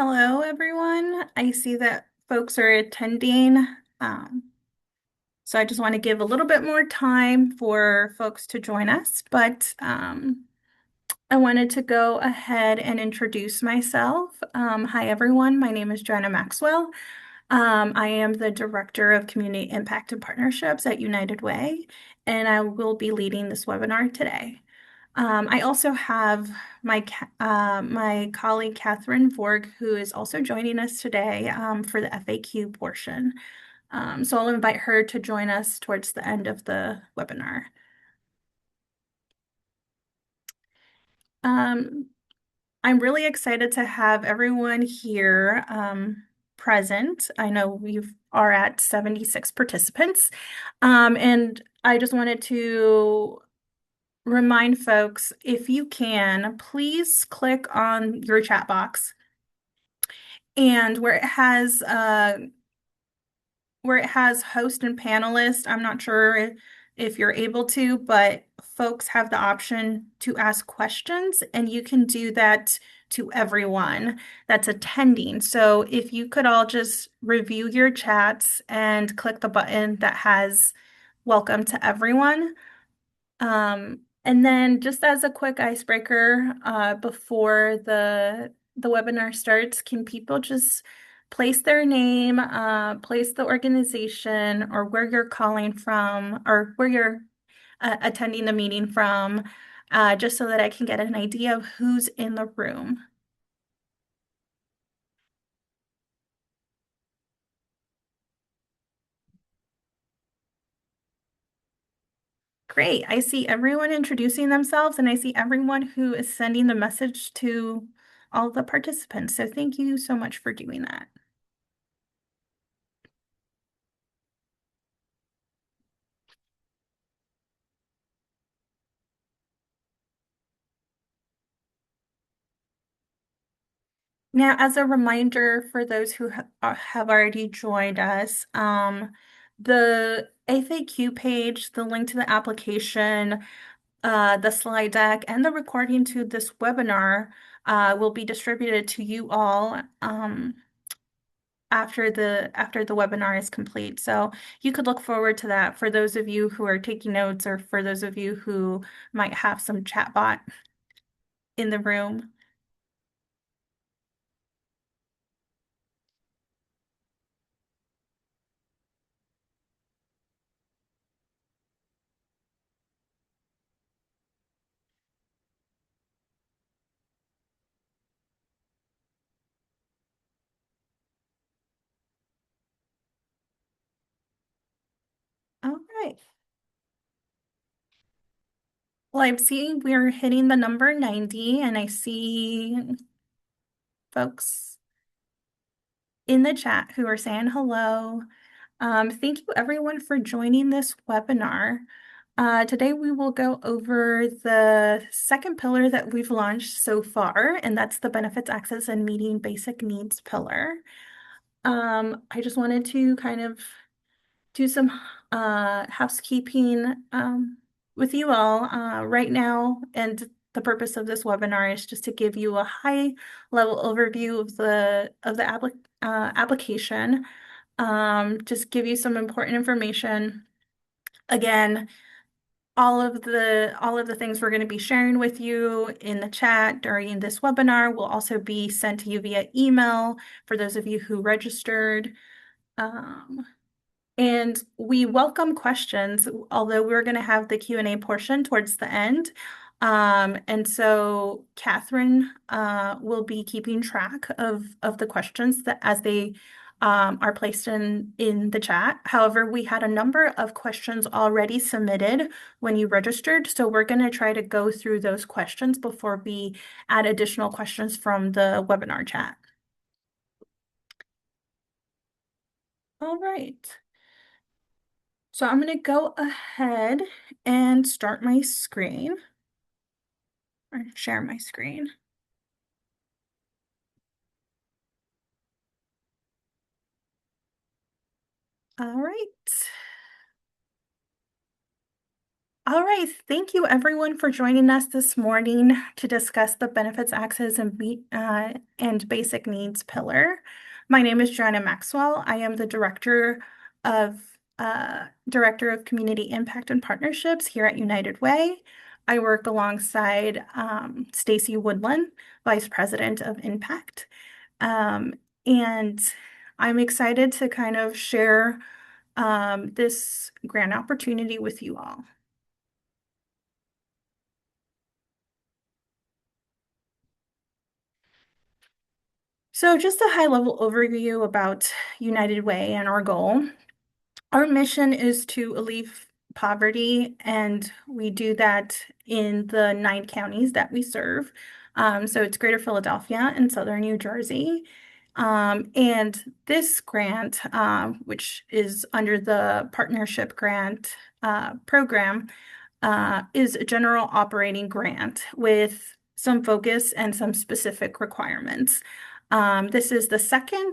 Hello, everyone. I see that folks are attending. Um, so I just want to give a little bit more time for folks to join us, but I wanted to go ahead and introduce myself. Hi, everyone. My name is Joanna Maxwell. I am the Director of Community Impact and Partnerships at United Way, and I will be leading this webinar today. I also have my colleague Catherine Vorg, who is also joining us today for the FAQ portion. So I'll invite her to join us towards the end of the webinar. Um, I'm really excited to have everyone here present. I know we are at 76 participants, and I just wanted to remind folks, if you can, please click on your chat box and where it has host and panelist. I'm not sure if you're able to, but folks have the option to ask questions, and you can do that to everyone that's attending. So if you could all just review your chats and click the button that has welcome to everyone. And then just as a quick icebreaker, before the webinar starts, can people just place their name, place the organization or where you're calling from or where you're attending the meeting from, just so that I can get an idea of who's in the room. Great. I see everyone introducing themselves, and I see everyone who is sending the message to all the participants. So thank you so much for doing that. Now, as a reminder for those who have already joined us, the FAQ page, the link to the application, the slide deck, and the recording to this webinar will be distributed to you all after the webinar is complete. So you could look forward to that for those of you who are taking notes or for those of you who might have some chatbot in the room. All right. Well, I'm seeing we're hitting the number 90, and I see folks in the chat who are saying hello. Thank you everyone for joining this webinar. Today we will go over the second pillar that we've launched so far, and that's the benefits, access, and meeting basic needs pillar. I just wanted to kind of do some housekeeping with you all right now. And the purpose of this webinar is just to give you a high level overview of the application, just give you some important information. Again, all of the things we're going to be sharing with you in the chat during this webinar will also be sent to you via email for those of you who registered. Um, and we welcome questions, although we're going to have the Q&A portion towards the end. And so Catherine will be keeping track of the questions that as they are placed in the chat. However, we had a number of questions already submitted when you registered, so we're going to try to go through those questions before we add additional questions from the webinar chat. All right. So I'm going to go ahead and start my screen or share my screen. All right. All right, thank you everyone for joining us this morning to discuss the benefits access and basic needs pillar. My name is Joanna Maxwell. I am the of Director of Community Impact and Partnerships here at United Way. I work alongside Stacy Woodland, Vice President of Impact. Um, and I'm excited to kind of share this grant opportunity with you all. So just a high level overview about United Way and our goal. Our mission is to alleviate poverty, and we do that in the 9 counties that we serve. So it's Greater Philadelphia and Southern New Jersey. And this grant, which is under the partnership grant program, is a general operating grant with some focus and some specific requirements. This is the second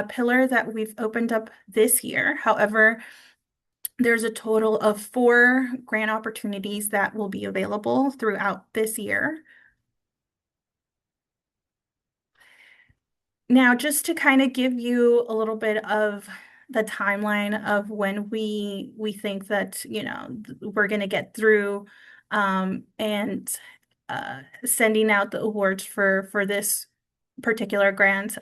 pillar that we've opened up this year. However, there's a total of 4 grant opportunities that will be available throughout this year. Now, just to kind of give you a little bit of the timeline of when we think that, we're going to get through and sending out the awards for this particular grant.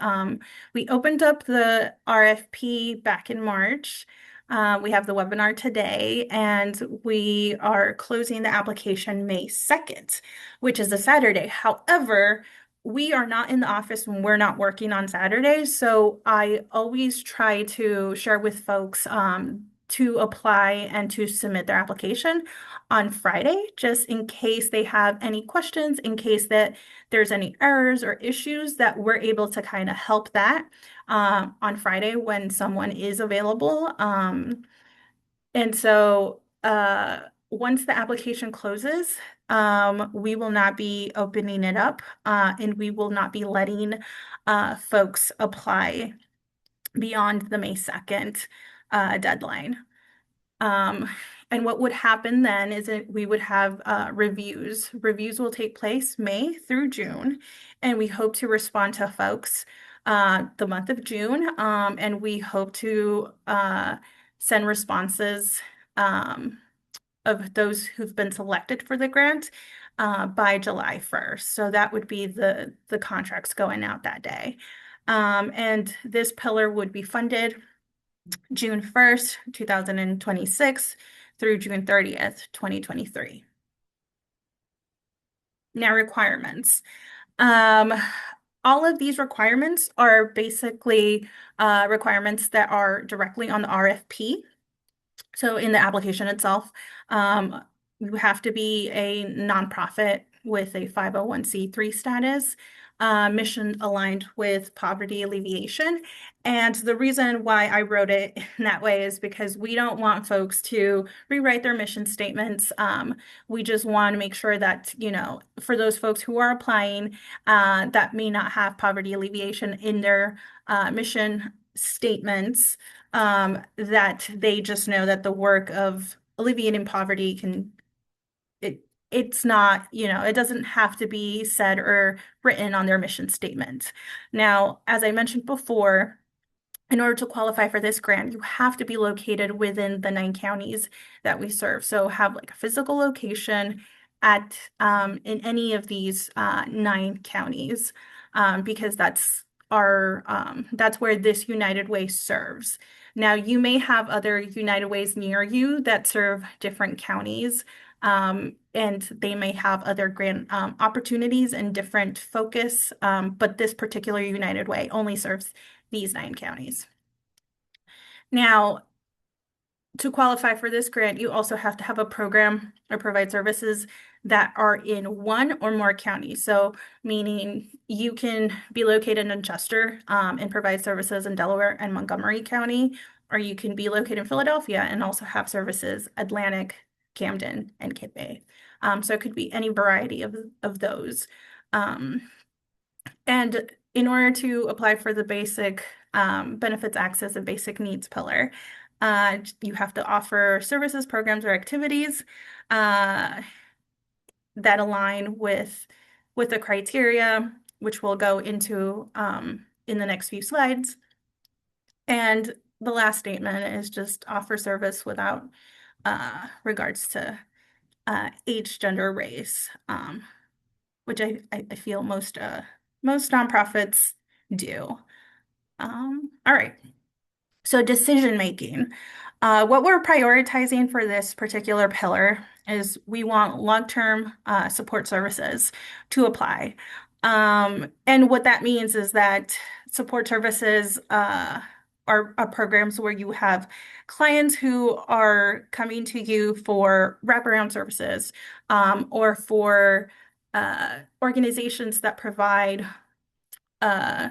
We opened up the RFP back in March. We have the webinar today, and we are closing the application May 2nd, which is a Saturday. However, we are not in the office when we're not working on Saturdays, so I always try to share with folks to apply and to submit their application on Friday, just in case they have any questions, in case that there's any errors or issues that we're able to kind of help that on Friday when someone is available. And so once the application closes, we will not be opening it up and we will not be letting folks apply beyond the May 2nd deadline. And what would happen then is that we would have reviews. Reviews will take place May through June, and we hope to respond to folks the month of June, and we hope to send responses of those who've been selected for the grant by July 1st. So that would be the contracts going out that day. And this pillar would be funded June 1st, 2026 through June 30th, 2023. Now, requirements. All of these requirements are basically requirements that are directly on the RFP. So in the application itself, you have to be a nonprofit with a 501(c)(3) status, mission aligned with poverty alleviation. And the reason why I wrote it in that way is because we don't want folks to rewrite their mission statements. We just want to make sure that, for those folks who are applying that may not have poverty alleviation in their mission statements, that they just know that the work of alleviating poverty it's not, it doesn't have to be said or written on their mission statement. Now, as I mentioned before, in order to qualify for this grant, you have to be located within the 9 counties that we serve. So have like a physical location at in any of these 9 counties, because that's where this United Way serves. Now, you may have other United Ways near you that serve different counties, and they may have other grant opportunities and different focus, but this particular United Way only serves these 9 counties. Now, to qualify for this grant, you also have to have a program or provide services that are in 1 or more counties. So meaning you can be located in Chester and provide services in Delaware and Montgomery County, or you can be located in Philadelphia and also have services Atlantic, Camden, and Cape Bay. So it could be any variety of those. And in order to apply for the basic benefits access and basic needs pillar, You have to offer services, programs, or activities uh, that align with the criteria, which we'll go into in the next few slides. And the last statement is just offer service without regards to age, gender, race, which I feel most nonprofits do. All right. So decision making. What we're prioritizing for this particular pillar is we want long-term support services to apply. And what that means is that support services are programs where you have clients who are coming to you for wraparound services or for organizations that provide uh,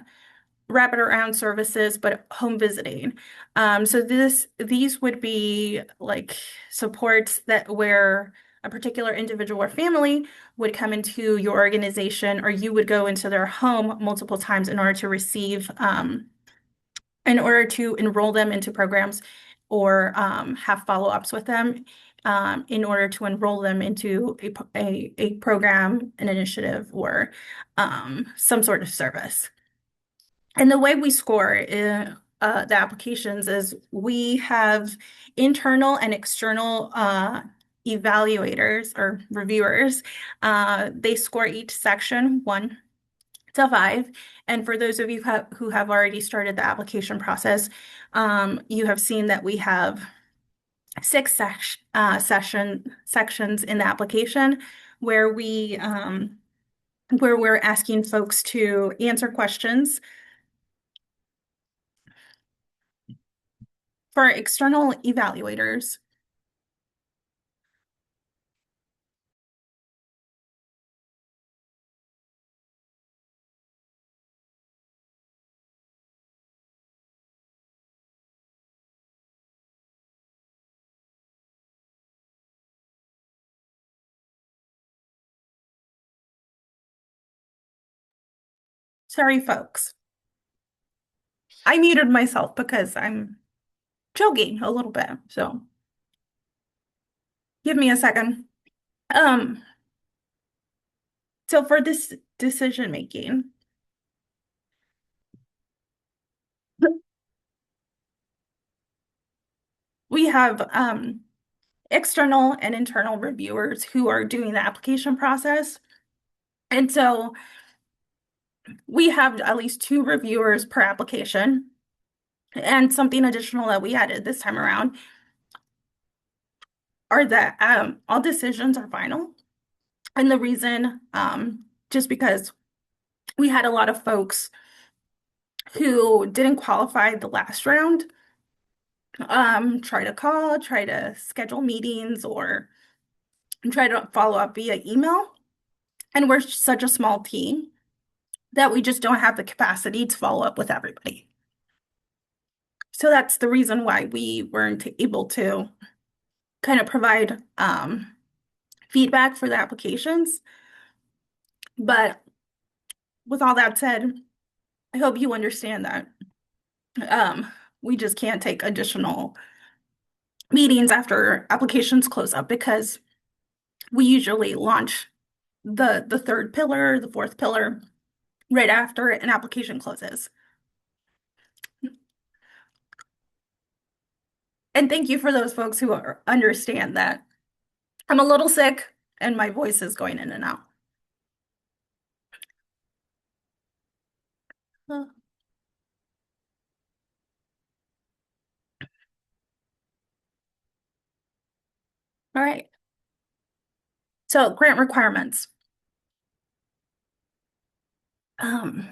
wrap it around services, but home visiting. So these would be like supports that where a particular individual or family would come into your organization, or you would go into their home multiple times in order to enroll them into programs or have follow-ups with them in order to enroll them into a program, an initiative, or some sort of service. And the way we score the applications is we have internal and external evaluators or reviewers. They score each section 1 to 5. And for those of you who have already started the application process, you have seen that we have sections in the application where where we're asking folks to answer questions. For external evaluators, sorry, folks. I muted myself because I'm joking a little bit. So give me a second. Um, so for this decision making, we have external and internal reviewers who are doing the application process. And so we have at least 2 reviewers per application. And something additional that we added this time around are that all decisions are final. And the reason, just because we had a lot of folks who didn't qualify the last round, try to schedule meetings, or try to follow up via email. And we're such a small team that we just don't have the capacity to follow up with everybody. So that's the reason why we weren't able to kind of provide feedback for the applications. But with all that said, I hope you understand that we just can't take additional meetings after applications close up because we usually launch the third pillar, the fourth pillar, right after an application closes. And thank you for those folks who understand that I'm a little sick and my voice is going in and out. All right. So grant requirements. Um,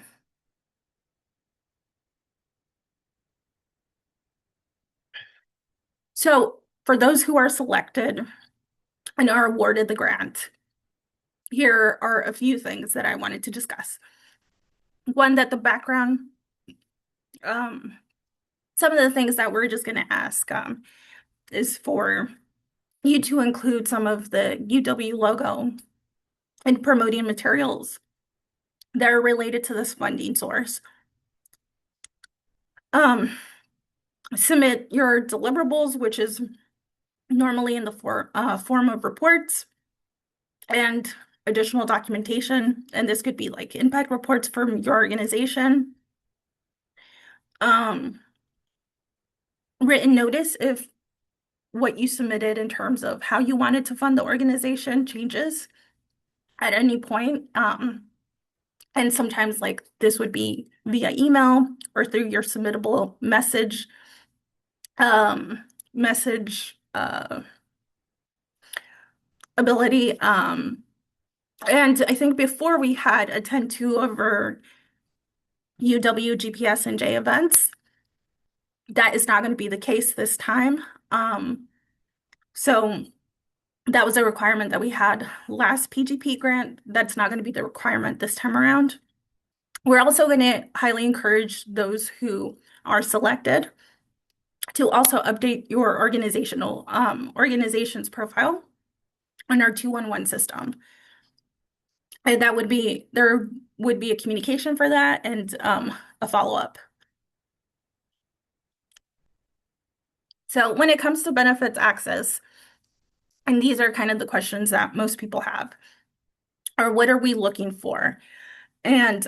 so for those who are selected and are awarded the grant, here are a few things that I wanted to discuss. One, that the background, um, some of the things that we're just going to ask is for you to include some of the UW logo and promoting materials that are related to this funding source. Um, submit your deliverables, which is normally in the form of reports and additional documentation. And this could be like impact reports from your organization. Um, Written notice if what you submitted in terms of how you wanted to fund the organization changes at any point. And sometimes like this would be via email or through your submittable message ability. And I think before we had attend to over UW, GPS, and J events. That is not going to be the case this time. So that was a requirement that we had last PGP grant. That's not going to be the requirement this time around. We're also going to highly encourage those who are selected to also update your organization's profile on our 211 system. And there would be a communication for that and a follow-up. So when it comes to benefits access, and these are kind of the questions that most people have, or what are we looking for? And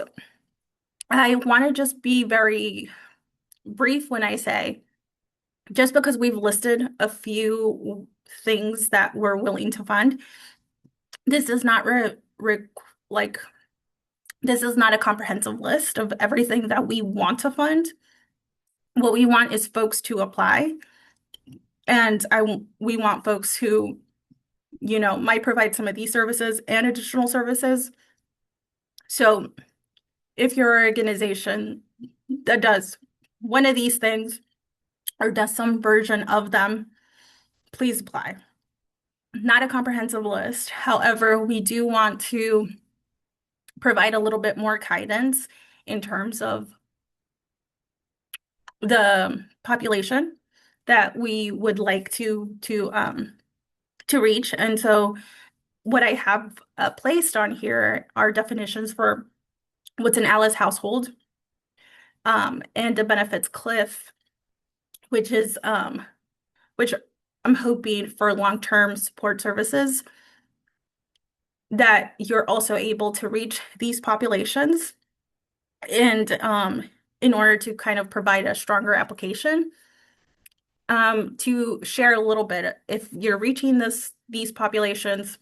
I want to just be very brief when I say, just because we've listed a few things that we're willing to fund, this is not like this is not a comprehensive list of everything that we want to fund. What we want is folks to apply, and we want folks who, might provide some of these services and additional services. So if your organization that does one of these things or does some version of them, please apply. Not a comprehensive list. However, we do want to provide a little bit more guidance in terms of the population that we would like to reach. And so what I have placed on here are definitions for what's an Alice household, and a benefits cliff, which is which I'm hoping for long-term support services that you're also able to reach these populations, and in order to kind of provide a stronger application, to share a little bit if you're reaching these populations,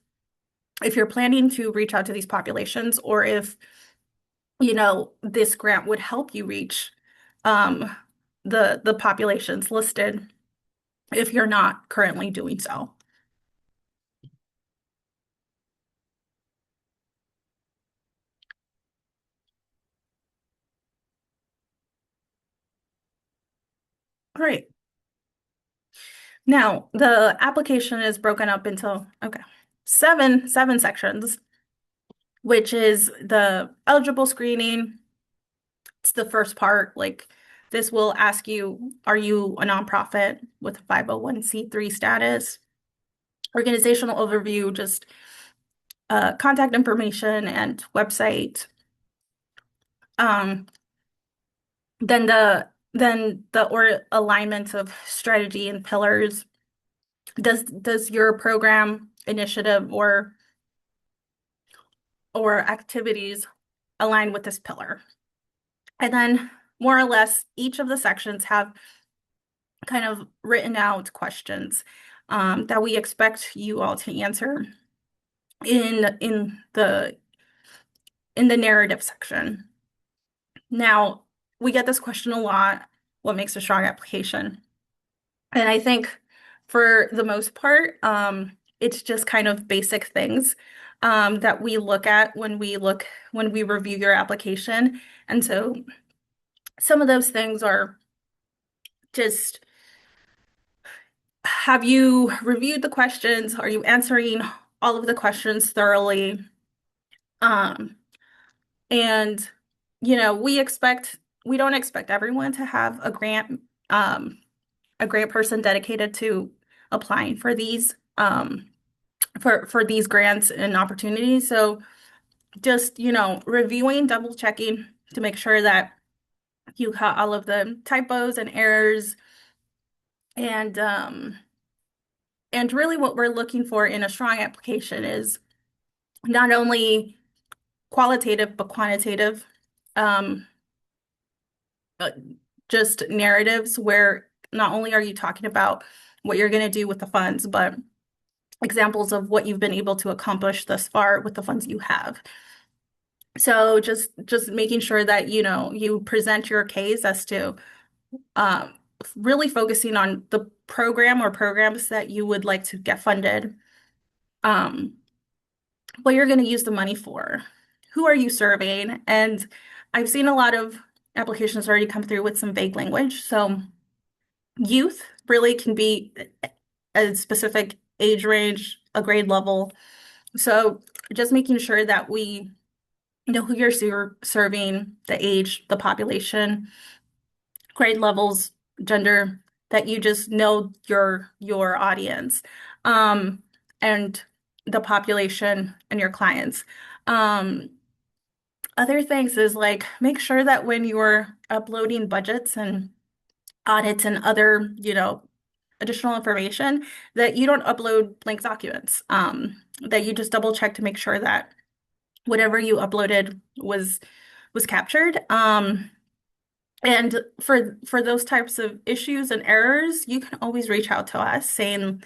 if you're planning to reach out to these populations, or if this grant would help you reach um, the populations listed if you're not currently doing so. Great. Now, the application is broken up into, okay, seven sections, which is the eligible screening. It's the first part. Like, this will ask you, are you a nonprofit with a 501(c)(3) status? Organizational overview, just contact information and website. Then the alignment of strategy and pillars. Does your program, initiative, or activities align with this pillar? And then more or less each of the sections have kind of written out questions that we expect you all to answer in the narrative section. Now, we get this question a lot, what makes a strong application? And I think for the most part, it's just kind of basic things that we look at when we review your application. And so some of those things are just, have you reviewed the questions? Are you answering all of the questions thoroughly? And we don't expect everyone to have a grant person dedicated to applying for these for these grants and opportunities. So just, reviewing, double checking to make sure that you caught all of the typos and errors, And and really what we're looking for in a strong application is not only qualitative but quantitative, um, uh, just narratives where not only are you talking about what you're going to do with the funds, but examples of what you've been able to accomplish thus far with the funds you have. So just making sure that you present your case as to um, really focusing on the program or programs that you would like to get funded, um, what you're going to use the money for, who are you serving, and I've seen a lot of applications already come through with some vague language. So youth really can be a specific age range, a grade level. So just making sure that we know who you're serving, the age, the population, grade levels, gender, that you just know your audience, um, and the population and your clients. Um, Other things is like make sure that when you're uploading budgets and audits and other, additional information, that you don't upload blank documents. That you just double check to make sure that whatever you uploaded was captured. And for those types of issues and errors, you can always reach out to us saying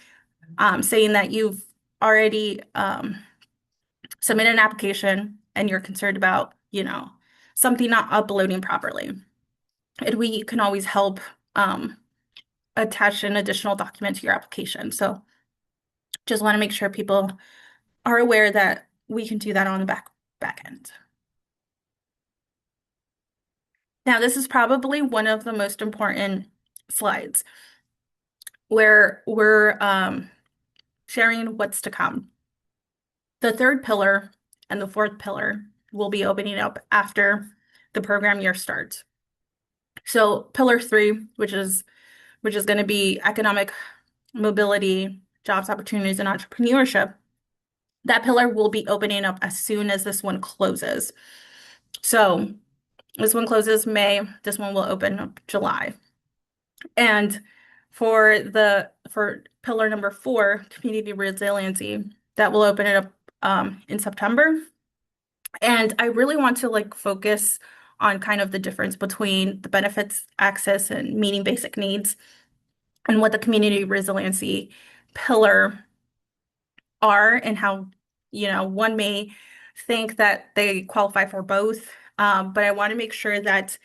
that you've already submitted an application and you're concerned about, something not uploading properly. And we can always help attach an additional document to your application. So just want to make sure people are aware that we can do that on the back end. Now, this is probably one of the most important slides where we're sharing what's to come. The third pillar and the fourth pillar will be opening up after the program year starts. So pillar 3, which is going to be economic mobility, jobs, opportunities, and entrepreneurship, that pillar will be opening up as soon as this one closes. So this one closes May, this one will open up July. And for pillar number 4, community resiliency, that will open it up in September. And I really want to like focus on kind of the difference between the benefits access and meeting basic needs and what the community resiliency pillar are and how, one may think that they qualify for both. But I want to make sure that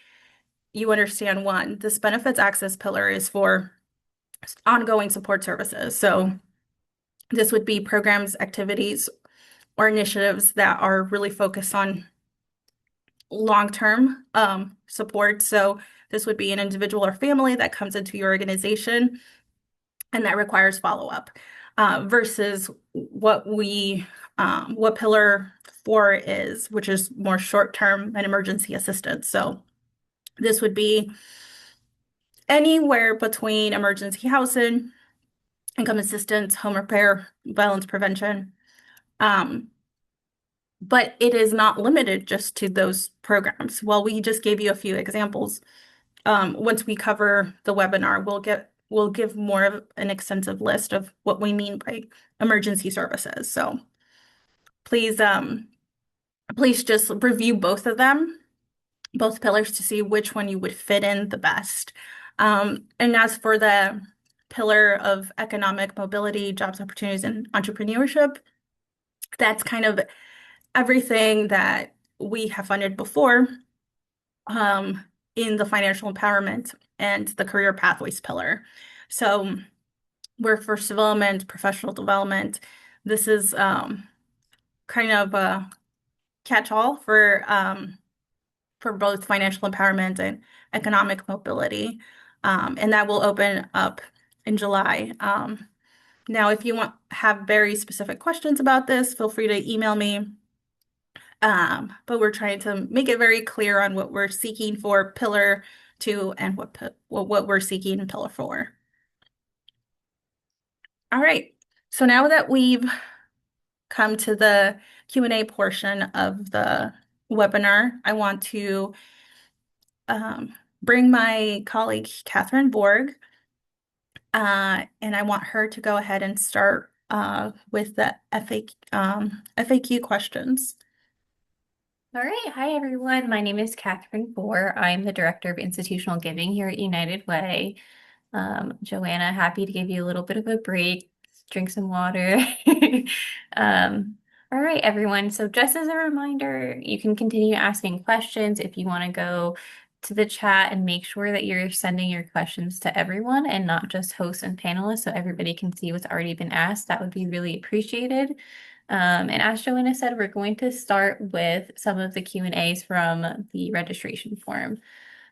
you understand one, this benefits access pillar is for ongoing support services. So this would be programs, activities, or initiatives that are really focused on long-term support. So this would be an individual or family that comes into your organization and that requires follow-up, versus what pillar 4 is, which is more short-term and emergency assistance. So this would be anywhere between emergency housing, income assistance, home repair, violence prevention. But it is not limited just to those programs. Well, we just gave you a few examples. Once we cover the webinar, we'll give more of an extensive list of what we mean by emergency services. So please just review both of them, both pillars, to see which one you would fit in the best. And as for the pillar of economic mobility, jobs, opportunities, and entrepreneurship, that's kind of everything that we have funded before in the financial empowerment and the career pathways pillar. So workforce development, professional development. This is kind of a catch-all for both financial empowerment and economic mobility. And that will open up in July. Now, if you have very specific questions about this, feel free to email me. But we're trying to make it very clear on what we're seeking for pillar 2 and what we're seeking in pillar 4. All right. So now that we've come to the Q&A portion of the webinar, I want to bring my colleague, Catherine Borg, And I want her to go ahead and start with the FAQ questions. All right. Hi, everyone. My name is Catherine Bohr. I'm the Director of Institutional Giving here at United Way. Joanna, happy to give you a little bit of a break. Drink some water. All right, everyone. So just as a reminder, you can continue asking questions if you want to go to the chat and make sure that you're sending your questions to everyone and not just hosts and panelists so everybody can see what's already been asked. That would be really appreciated. And as Joanna said, we're going to start with some of the Q&As from the registration form.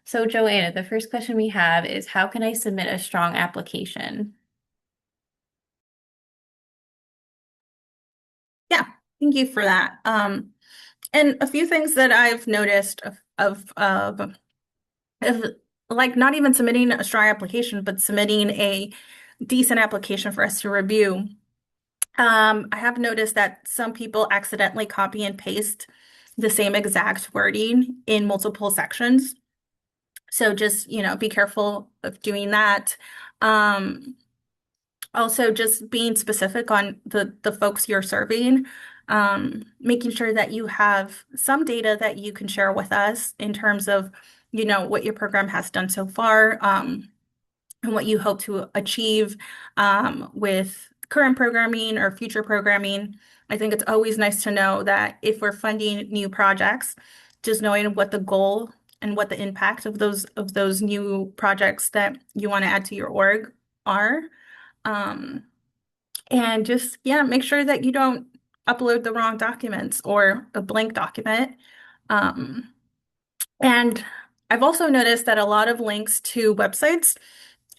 So Joanna, the first question we have is how can I submit a strong application? Yeah, thank you for that. And a few things that I've noticed of like not even submitting a strong application, but submitting a decent application for us to review. I have noticed that some people accidentally copy and paste the same exact wording in multiple sections. So just, be careful of doing that. Um, Also, just being specific on the folks you're serving, making sure that you have some data that you can share with us in terms of, what your program has done so far, and what you hope to achieve with current programming or future programming. I think it's always nice to know that if we're funding new projects, just knowing what the goal and what the impact of those new projects that you want to add to your org are. Um, and just, yeah, make sure that you don't upload the wrong documents or a blank document. Um, and I've also noticed that a lot of links to websites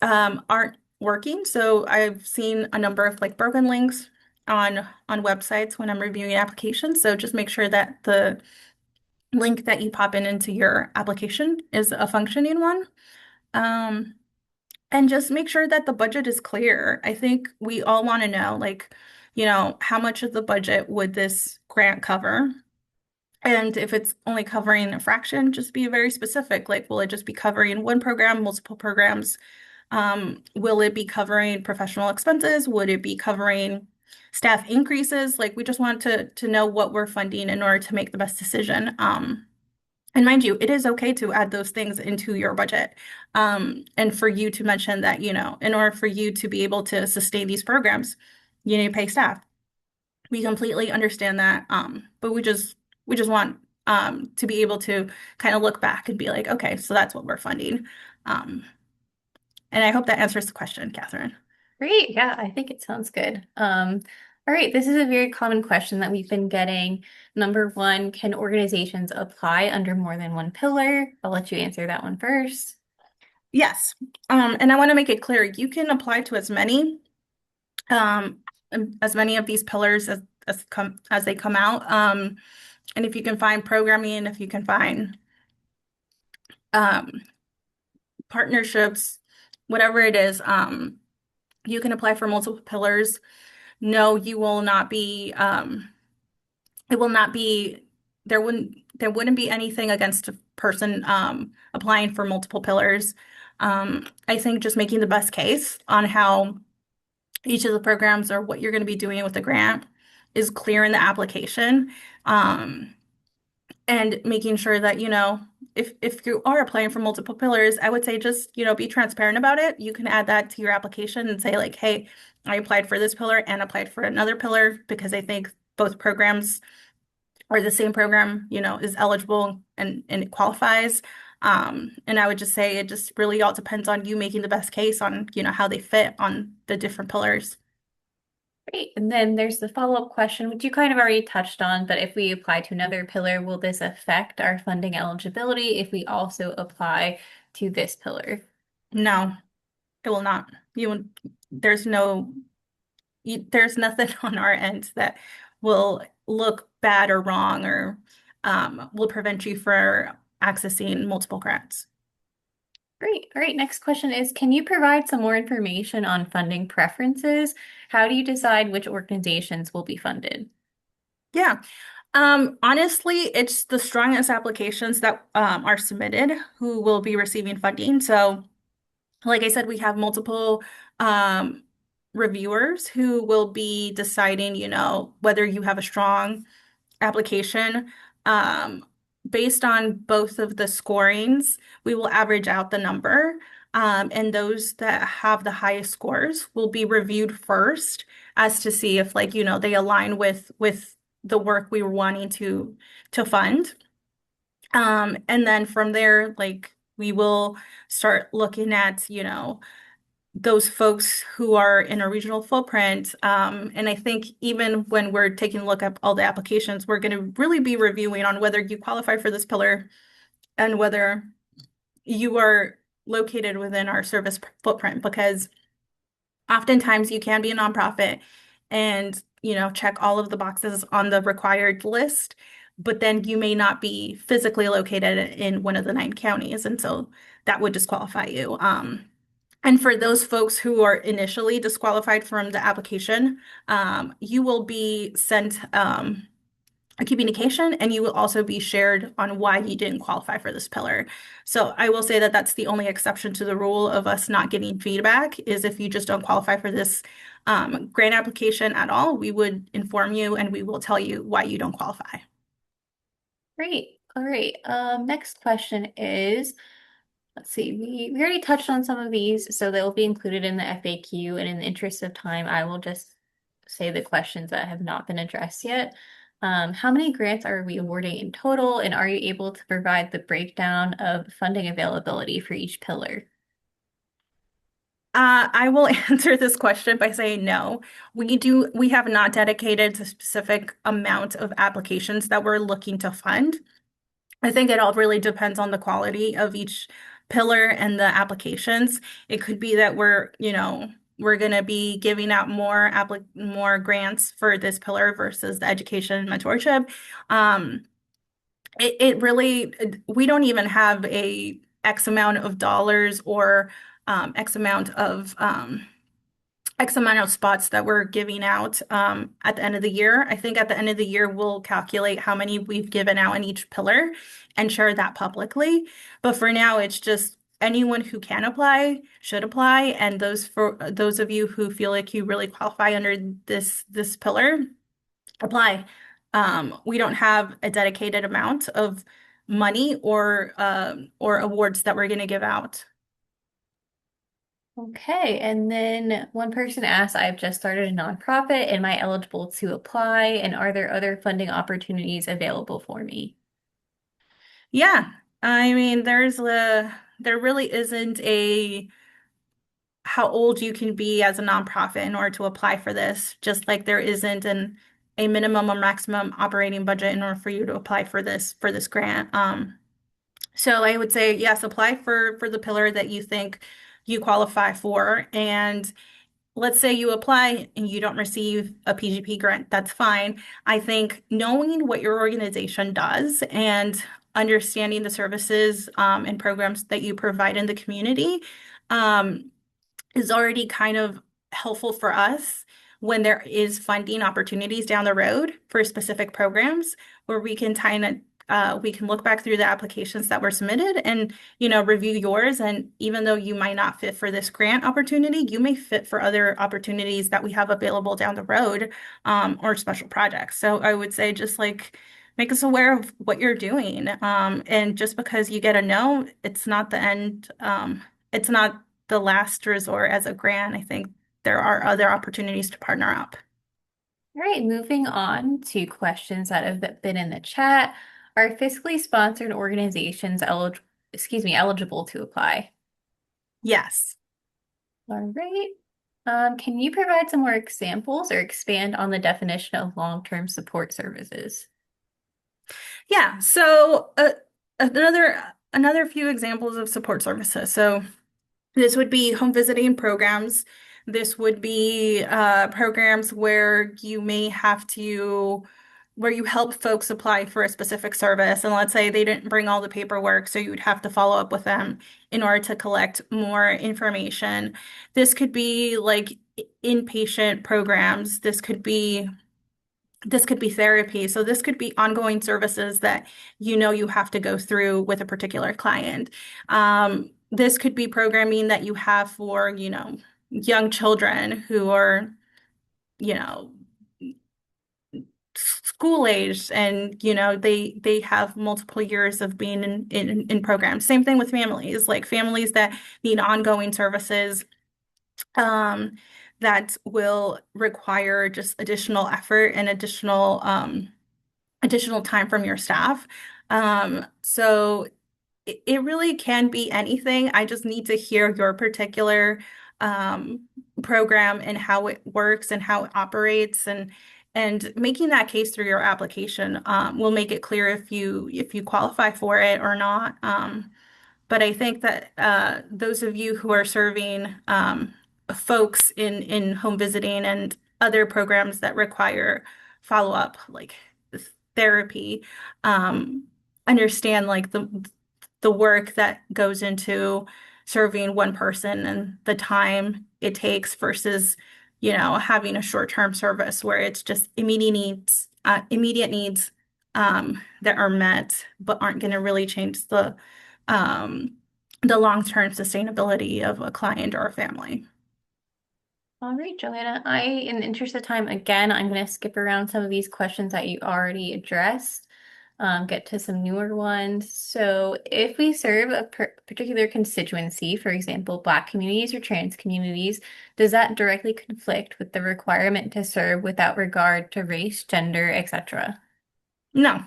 aren't working. So I've seen a number of like broken links on websites when I'm reviewing applications. So just make sure that the link that you pop in into your application is a functioning one. Um, and just make sure that the budget is clear. I think we all want to know, like, how much of the budget would this grant cover? And if it's only covering a fraction, just be very specific. Like, will it just be covering one program, multiple programs? Will it be covering professional expenses? Would it be covering staff increases? Like, we just want to know what we're funding in order to make the best decision. And mind you, it is okay to add those things into your budget. And for you to mention that, in order for you to be able to sustain these programs, you need to pay staff. We completely understand that. But we just want to be able to kind of look back and be like, okay, so that's what we're funding. Um, and I hope that answers the question, Catherine. Great. Yeah, I think it sounds good. All right, this is a very common question that we've been getting. Number one, can organizations apply under more than one pillar? I'll let you answer that one first. Yes. And I want to make it clear, you can apply to um, as many of these pillars as they come out. And if you can find programming, if you can find um, partnerships, whatever it is, you can apply for multiple pillars. No, you will not be, it will not be, there wouldn't be anything against a person applying for multiple pillars. I think just making the best case on how each of the programs or what you're going to be doing with the grant is clear in the application. Um, and making sure that, if you are applying for multiple pillars, I would say just, be transparent about it. You can add that to your application and say like, hey, I applied for this pillar and applied for another pillar because I think both programs or the same program, is eligible and it qualifies. And I would just say it just really all depends on you making the best case on, how they fit on the different pillars. Great. And then there's the follow-up question, which you kind of already touched on, but if we apply to another pillar, will this affect our funding eligibility if we also apply to this pillar? No, it will not. There's no there's nothing on our end that will look bad or wrong or will prevent you from accessing multiple grants. Great. All right. Next question is, can you provide some more information on funding preferences? How do you decide which organizations will be funded? Yeah. Honestly, it's the strongest applications that are submitted who will be receiving funding. So Like I said, we have multiple um, reviewers who will be deciding, whether you have a strong application. Um, Based on both of the scorings, we will average out the number. And those that have the highest scores will be reviewed first as to see if they align with the work we were wanting to fund. And then from there, we will start looking at, those folks who are in a regional footprint. And I think even when we're taking a look at all the applications, we're going to really be reviewing on whether you qualify for this pillar and whether you are located within our service footprint, because oftentimes you can be a nonprofit and, check all of the boxes on the required list, but then you may not be physically located in one of the 9 counties. And so that would disqualify you. And for those folks who are initially disqualified from the application, you will be sent a communication, and you will also be shared on why you didn't qualify for this pillar. So I will say that that's the only exception to the rule of us not getting feedback is if you just don't qualify for this grant application at all, we would inform you and we will tell you why you don't qualify. Great. All right. Next question is, let's see, we already touched on some of these, so they'll be included in the FAQ. And in the interest of time, I will just say the questions that have not been addressed yet. How many grants are we awarding in total? And are you able to provide the breakdown of funding availability for each pillar? I will answer this question by saying no. We have not dedicated a specific amount of applications that we're looking to fund. I think it all really depends on the quality of each pillar and the applications. It could be that we're going to be giving out more grants for this pillar versus the education and mentorship. Um, it really, we don't even have a X amount of dollars or X amount of X amount of spots that we're giving out at the end of the year. I think at the end of the year, we'll calculate how many we've given out in each pillar and share that publicly. But for now, it's just anyone who can apply should apply. And for those of you who feel like you really qualify under this pillar, apply. We don't have a dedicated amount of money or awards that we're going to give out. Okay, and then one person asked, I've just started a nonprofit. Am I eligible to apply? And are there other funding opportunities available for me? Yeah, I mean, there really isn't a how old you can be as a nonprofit in order to apply for this, just like there isn't a minimum or maximum operating budget in order for you to apply for this grant. So I would say yes, apply for the pillar that you think you qualify for, and let's say you apply and you don't receive a PGP grant, that's fine. I think knowing what your organization does and understanding the services and programs that you provide in the community um, is already kind of helpful for us when there is funding opportunities down the road for specific programs where we can look back through the applications that were submitted and review yours. And even though you might not fit for this grant opportunity, you may fit for other opportunities that we have available down the road or special projects. So I would say just make us aware of what you're doing. And just because you get a no, it's not the end. It's not the last resort as a grant. I think there are other opportunities to partner up. All right, moving on to questions that have been in the chat. Are fiscally sponsored organizations eligible to apply? Yes. All right. Can you provide some more examples or expand on the definition of long-term support services? Yeah. So another few examples of support services. So this would be home visiting programs. This would be programs where where you help folks apply for a specific service. And let's say they didn't bring all the paperwork, so you would have to follow up with them in order to collect more information. This could be like inpatient programs. This could be therapy. So this could be ongoing services that you have to go through with a particular client. this could be programming that you have for, young children who are, you know, school aged and, they have multiple years of being in programs. Same thing with families, like families that need ongoing services, um, that will require just additional effort and additional time from your staff. So it really can be anything. I just need to hear your particular um, program and how it works and how it operates, and making that case through your application will make it clear if you qualify for it or not. But I think that those of you who are serving folks in home visiting and other programs that require follow-up, like therapy, um, understand like the work that goes into serving one person and the time it takes versus, having a short-term service where it's just immediate needs that are met but aren't going to really change um, the long-term sustainability of a client or a family. All right, Joanna, in the interest of time, again, I'm going to skip around some of these questions that you already addressed, get to some newer ones. So, if we serve a particular constituency, for example, Black communities or trans communities, does that directly conflict with the requirement to serve without regard to race, gender, etc.? No,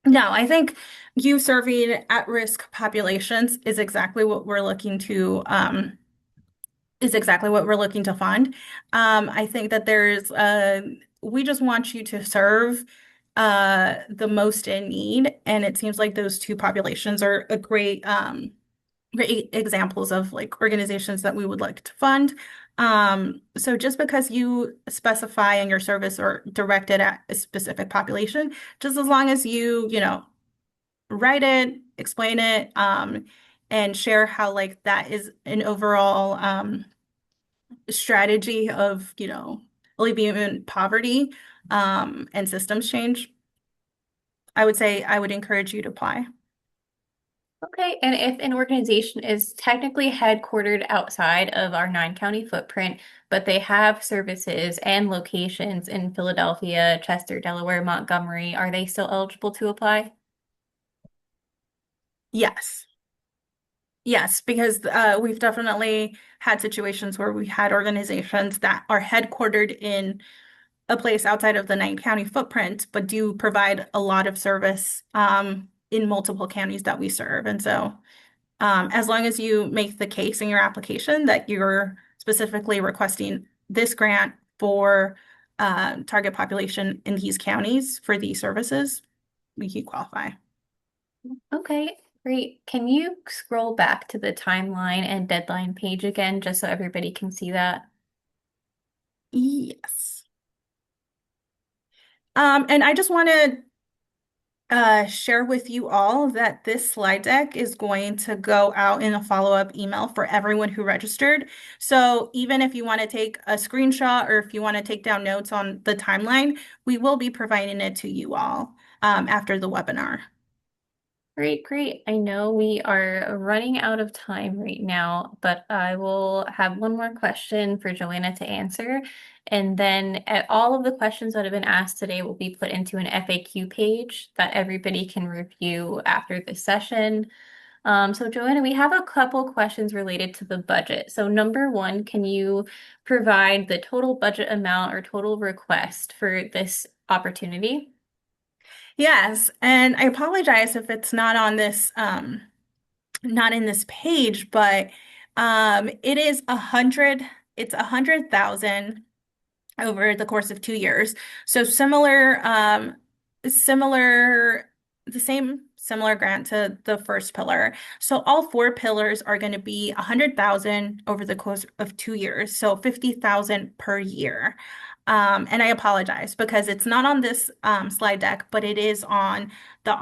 no, I think you serving at-risk populations is exactly what we're looking to fund. I think that we just want you to serve the most in need, and it seems like those two populations are a great examples of like organizations that we would like to fund. So just because you specify in your service or direct it at a specific population, just as long as you write it, explain it, and share how like that is an overall strategy of, alleviating poverty, and systems change, I would say I would encourage you to apply. Okay, and if an organization is technically headquartered outside of our nine-county footprint, but they have services and locations in Philadelphia, Chester, Delaware, Montgomery, are they still eligible to apply? Yes. Yes, because we've definitely had situations where we had organizations that are headquartered in a place outside of the nine county footprint, but do provide a lot of service in multiple counties that we serve. And so, as long as you make the case in your application that you're specifically requesting this grant for target population in these counties for these services, we can qualify. Okay, great. Can you scroll back to the timeline and deadline page again, just so everybody can see that? Yes. And I just want to share with you all that this slide deck is going to go out in a follow-up email for everyone who registered. So even if you want to take a screenshot or if you want to take down notes on the timeline, we will be providing it to you all after the webinar. Great, great. I know we are running out of time right now, but I will have one more question for Joanna to answer. And then all of the questions that have been asked today will be put into an FAQ page that everybody can review after this session. So Joanna, we have a couple questions related to the budget. So number one, can you provide the total budget amount or total request for this opportunity? Yes, and I apologize if it's not in this page, but it is it's 100,000 over the course of 2 years. So similar, the same similar grant to the first pillar. So all four pillars are going to be 100,000 over the course of 2 years. So 50,000 per year. And I apologize because it's not on this slide deck, but it is on the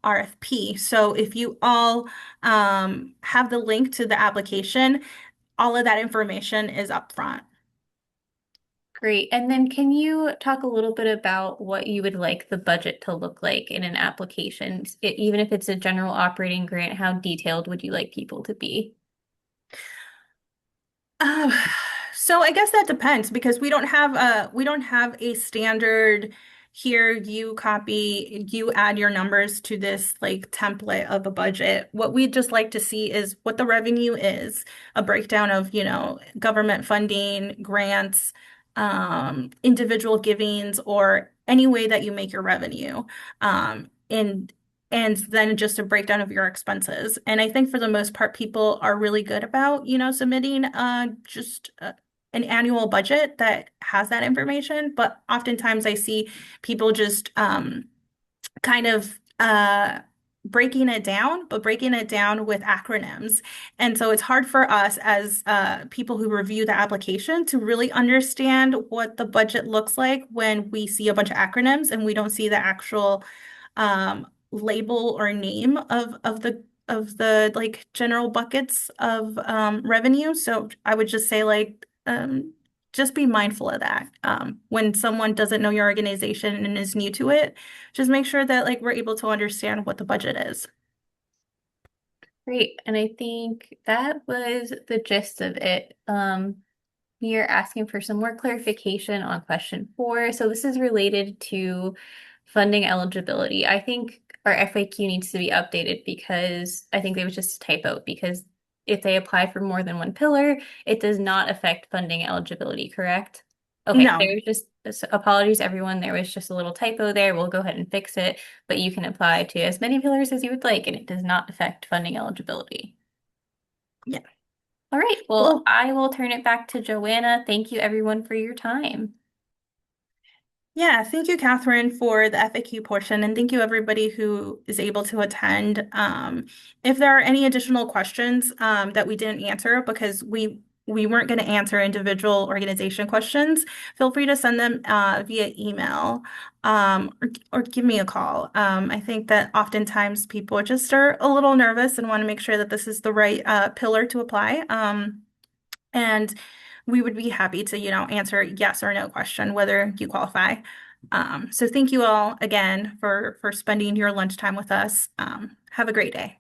RFP. So if you all have the link to the application, all of that information is up front. Great. And then can you talk a little bit about what you would like the budget to look like in an application? Even if it's a general operating grant, how detailed would you like people to be? Um, so I guess that depends because we don't have a standard here you add your numbers to this like template of a budget. What we'd just like to see is what the revenue is, a breakdown of, government funding, grants, individual givings, or any way that you make your revenue. And then just a breakdown of your expenses. And I think for the most part, people are really good about, submitting just an annual budget that has that information. But oftentimes I see people just kind of breaking it down, but breaking it down with acronyms. And so it's hard for us as people who review the application to really understand what the budget looks like when we see a bunch of acronyms and we don't see the actual label or name of the like general buckets of revenue. So I would just say like just be mindful of that. When someone doesn't know your organization and is new to it, just make sure that like we're able to understand what the budget is. Great. And I think that was the gist of it. We are asking for some more clarification on question 4. So this is related to funding eligibility. I think our FAQ needs to be updated because I think there was just a typo because if they apply for more than one pillar, it does not affect funding eligibility, correct? Okay, No, there was just apologies, everyone. There was just a little typo there. We'll go ahead and fix it, but you can apply to as many pillars as you would like, and it does not affect funding eligibility. yeah. All right, well, Well, I will turn it back to Joanna. Thank you, everyone, for your time. yeah, thank you, Catherine, for the FAQ portion, and thank you everybody who is able to attend. If there are any additional questions that we didn't answer because we weren't going to answer individual organization questions, feel free to send them via email or give me a call. I think that oftentimes people just are a little nervous and want to make sure that this is the right pillar to apply. And we would be happy to, answer yes or no question, whether you qualify. So thank you all again for spending your lunchtime with us. Have a great day.